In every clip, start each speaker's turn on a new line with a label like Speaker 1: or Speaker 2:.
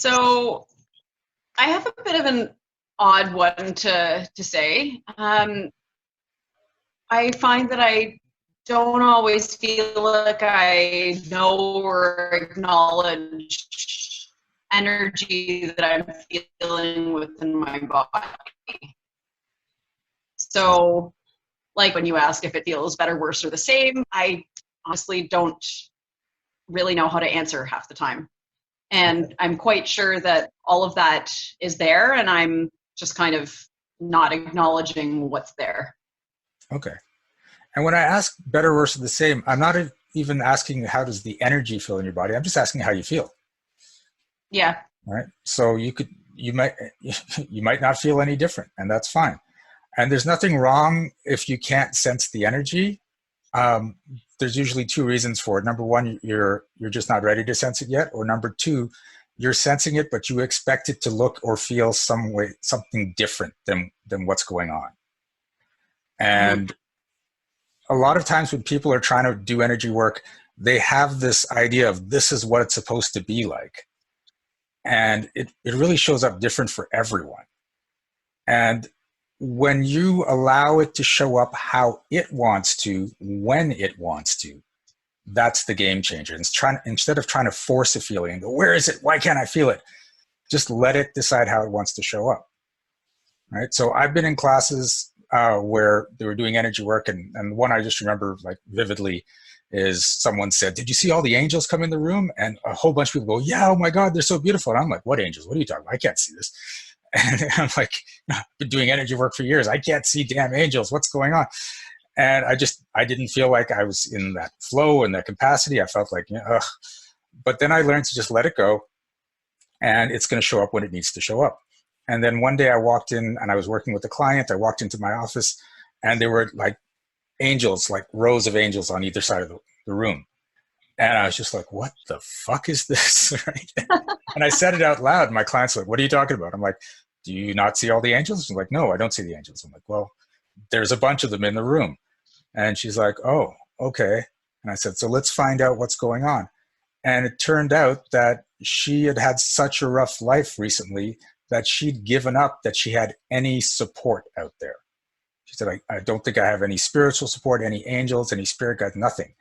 Speaker 1: So I have a bit of an odd one to say. I find that I don't always feel like I know or acknowledge energy that I'm feeling within my body. So, like when you ask if it feels better, worse, or the same, I honestly don't really know how to answer half the time. And I'm quite sure that all of that is there, and I'm just kind of not acknowledging what's there.
Speaker 2: Okay. And when I ask better, worse, or the same, I'm not even asking how does the energy feel in your body. I'm just asking how you feel.
Speaker 1: Yeah.
Speaker 2: Right. So you might not feel any different, and that's fine. And there's nothing wrong if you can't sense the energy. There's usually two reasons for it. Number one, you're just not ready to sense it yet, or number two, you're sensing it, but you expect it to look or feel something different than what's going on. And a lot of times when people are trying to do energy work, they have this idea of this is what it's supposed to be like. And it really shows up different for everyone. And when you allow it to show up how it wants to, when it wants to, that's the game changer. Instead of trying to force a feeling and go, where is it? Why can't I feel it? Just let it decide how it wants to show up. Right. So I've been in classes where they were doing energy work, and one I just remember like vividly is someone said, did you see all the angels come in the room? And a whole bunch of people go, yeah, oh my God, they're so beautiful. And I'm like, what angels? What are you talking about? I can't see this. And I'm like, I've been doing energy work for years. I can't see damn angels. What's going on? And I didn't feel like I was in that flow and that capacity. I felt like, ugh. But then I learned to just let it go, and it's going to show up when it needs to show up. And then one day I walked in and I was working with a client. I walked into my office and there were like angels, like rows of angels on either side of the room. And I was just like, what the fuck is this? Right? And I said it out loud. My client's like, what are you talking about? I'm like, do you not see all the angels? She's like, no, I don't see the angels. I'm like, well, there's a bunch of them in the room. And she's like, oh, okay. And I said, so let's find out what's going on. And it turned out that she had had such a rough life recently that she'd given up that she had any support out there. She said, I don't think I have any spiritual support, any angels, any spirit guides, nothing.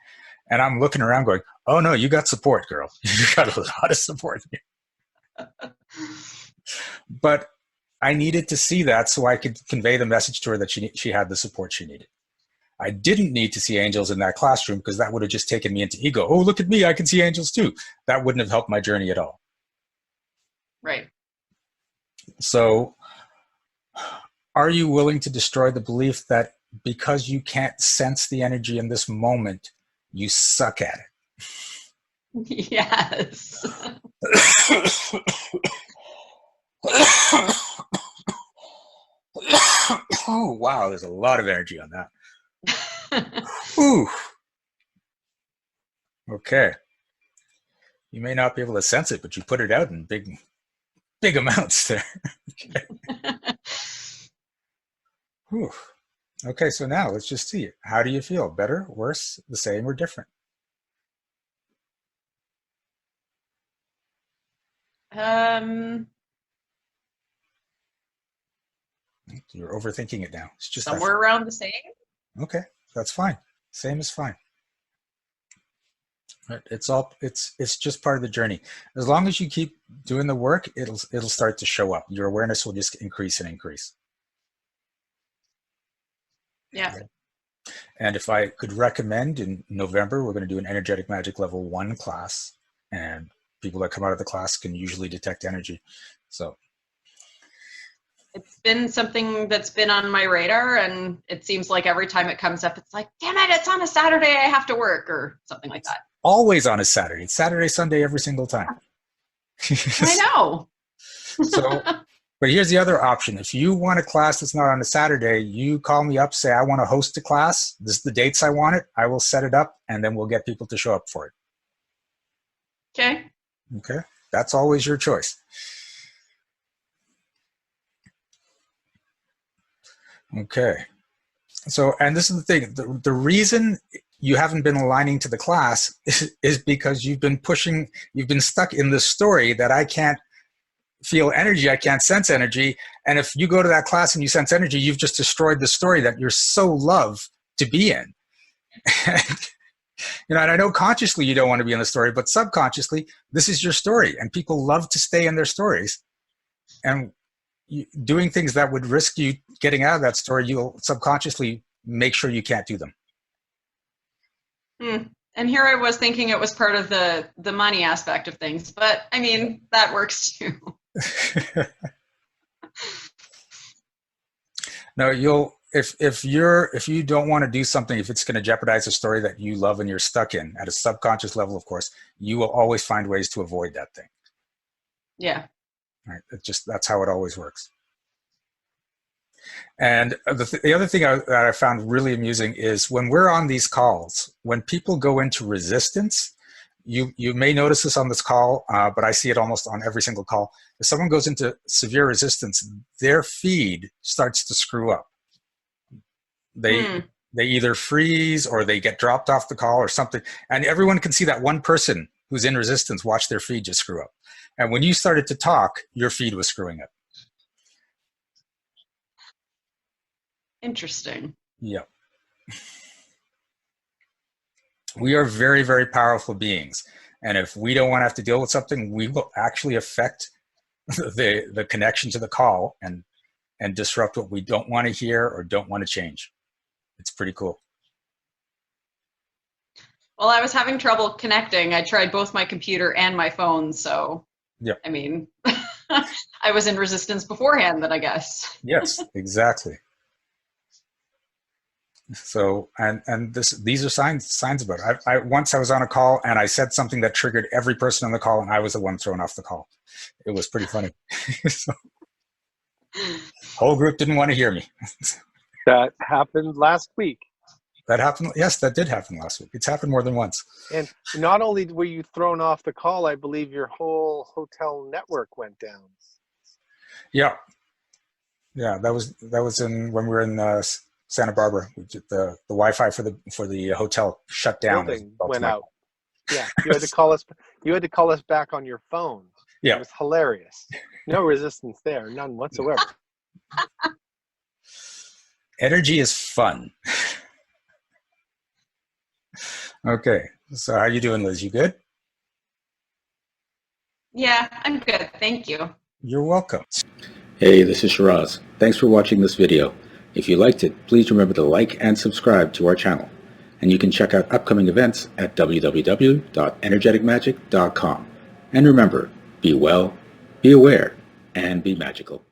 Speaker 2: And I'm looking around going, oh no, you got support, girl. You got a lot of support. But I needed to see that so I could convey the message to her that she had the support she needed. I didn't need to see angels in that classroom because that would have just taken me into ego. Oh, look at me, I can see angels too. That wouldn't have helped my journey at all.
Speaker 1: Right.
Speaker 2: So are you willing to destroy the belief that because you can't sense the energy in this moment, you suck at
Speaker 1: it? Yes.
Speaker 2: Oh, wow, there's a lot of energy on that. Ooh. Okay. You may not be able to sense it, but you put it out in big amounts there. Okay. Whew. Okay, so now let's just see. How do you feel? Better, worse, the same, or different? You're overthinking it now. It's just
Speaker 1: somewhere around the same.
Speaker 2: Okay, that's fine. Same is fine. It's just part of the journey. As long as you keep doing the work, it'll start to show up. Your awareness will just increase and increase.
Speaker 1: Yeah.
Speaker 2: And if I could recommend, in November, we're going to do an energetic magic level 1 class, and people that come out of the class can usually detect energy. So
Speaker 1: it's been something that's been on my radar, and it seems like every time it comes up, it's like, damn it, it's on a Saturday, I have to work, or something like that.
Speaker 2: Always on a Saturday. It's Saturday, Sunday, every single time.
Speaker 1: I know.
Speaker 2: So, but here's the other option. If you want a class that's not on a Saturday, you call me up, say, I want to host a class. This is the dates I want it. I will set it up, and then we'll get people to show up for it.
Speaker 1: Okay.
Speaker 2: Okay. That's always your choice. Okay. So, and this is the thing, the reason you haven't been aligning to the class is because you've been stuck in this story that I can't feel energy. I can't sense energy. And if you go to that class and you sense energy, you've just destroyed the story that you're so love to be in. And I know consciously you don't want to be in the story, but subconsciously, this is your story. And people love to stay in their stories. And doing things that would risk you getting out of that story, you'll subconsciously make sure you can't do them.
Speaker 1: And here I was thinking it was part of the money aspect of things, but I mean, that works too.
Speaker 2: No, if you don't want to do something, if it's going to jeopardize a story that you love and you're stuck in at a subconscious level, of course, you will always find ways to avoid that thing.
Speaker 1: Yeah.
Speaker 2: Right. That's how it always works. And the other thing that I found really amusing is when we're on these calls, when people go into resistance, you may notice this on this call, but I see it almost on every single call. If someone goes into severe resistance, their feed starts to screw up. They either freeze or they get dropped off the call or something. And everyone can see that one person who's in resistance watch their feed just screw up. And when you started to talk, your feed was screwing up.
Speaker 1: Interesting.
Speaker 2: Yep. We are very, very powerful beings. And if we don't want to have to deal with something, we will actually affect the connection to the call and disrupt what we don't want to hear or don't want to change. It's pretty cool.
Speaker 1: Well, I was having trouble connecting. I tried both my computer and my phone. So,
Speaker 2: yep.
Speaker 1: I mean, I was in resistance beforehand then, I guess.
Speaker 2: Yes, exactly. So, and these are signs about it. Once I was on a call and I said something that triggered every person on the call, and I was the one thrown off the call. It was pretty funny. So, whole group didn't want to hear me.
Speaker 3: That happened last week.
Speaker 2: That happened. Yes, that did happen last week. It's happened more than once. And
Speaker 3: not only were you thrown off the call, I believe your whole hotel network went down. Yeah, that was when we were in Santa Barbara. The Wi-Fi for the hotel shut down. Building went out. Yeah, you had to call us. You had to call us back on your phone.
Speaker 2: Yeah,
Speaker 3: it was hilarious. No resistance there, none whatsoever.
Speaker 2: Energy is fun. Okay, so how you doing, Liz? You good?
Speaker 1: Yeah, I'm good. Thank you.
Speaker 2: You're welcome.
Speaker 4: Hey, this is Shiraz. Thanks for watching this video. If you liked it, please remember to like and subscribe to our channel. And you can check out upcoming events at www.energeticmagic.com. And remember, be well, be aware, and be magical.